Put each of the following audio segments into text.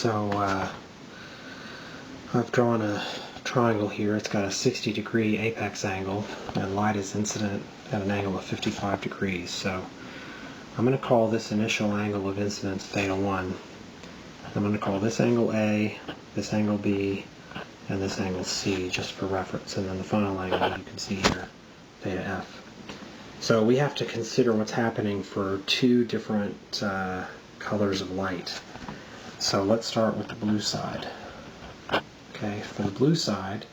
So I've drawn a triangle here. It's got a 60-degree apex angle, and light is incident at an angle of 55 degrees. So I'm going to call this initial angle of incidence theta 1. I'm going to call this angle A, this angle B, and this angle C, just for reference. And then the final angle you can see here, theta F. So we have to consider what's happening for two different colors of light. So let's start with the blue side. Okay, for the blue side,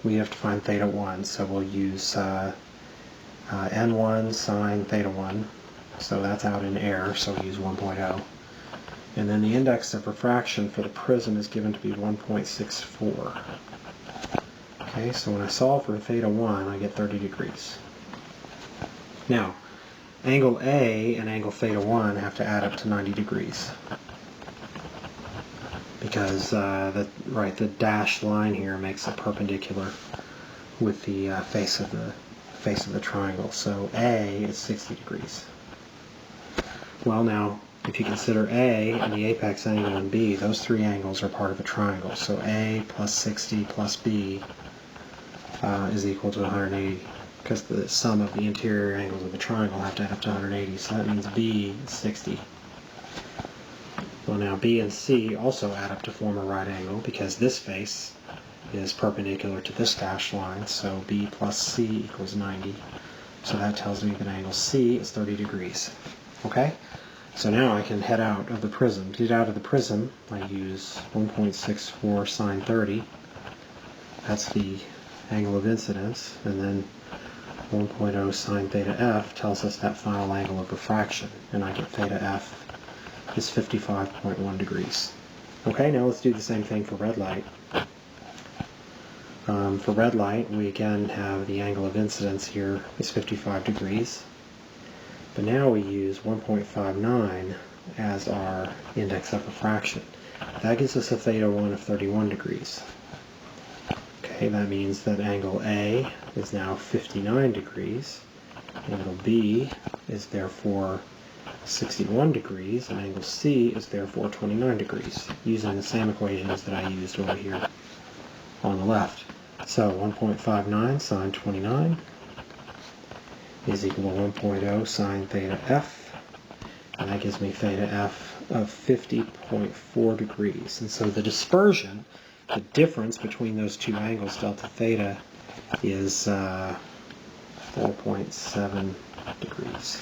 we have to find theta 1, so we'll use n1 sine theta 1, so that's out in air, so we use 1.0. And then the index of refraction for the prism is given to be 1.64. Okay, so when I solve for theta 1, I get 30 degrees. Now, angle A and angle theta 1 have to add up to 90 degrees. Because the dashed line here makes it perpendicular with the face of the triangle. So A is 60 degrees. Well, now if you consider A and the apex angle and B, those three angles are part of a triangle. So A plus 60 plus B is equal to 180, because the sum of the interior angles of the triangle have to add up to 180. So that means B is 60. Well, now B and C also add up to form a right angle, because this face is perpendicular to this dashed line, so B plus C equals 90. So that tells me that angle C is 30 degrees. Okay? So now I can head out of the prism. To get out of the prism, I use 1.64 sine 30. That's the angle of incidence. And then 1.0 sine theta F tells us that final angle of refraction. And I get theta F is 55.1 degrees. Okay, now let's do the same thing for red light. For red light, we again have the angle of incidence here is 55 degrees. But now we use 1.59 as our index of refraction. That gives us a theta 1 of 31 degrees. Okay, that means that angle A is now 59 degrees. Angle B is therefore 61 degrees, and angle C is therefore 29 degrees, using the same equations that I used over here on the left. So 1.59 sine 29 is equal to 1.0 sine theta F, and that gives me theta F of 50.4 degrees. And so the dispersion, the difference between those two angles, delta theta, is 4.7 degrees.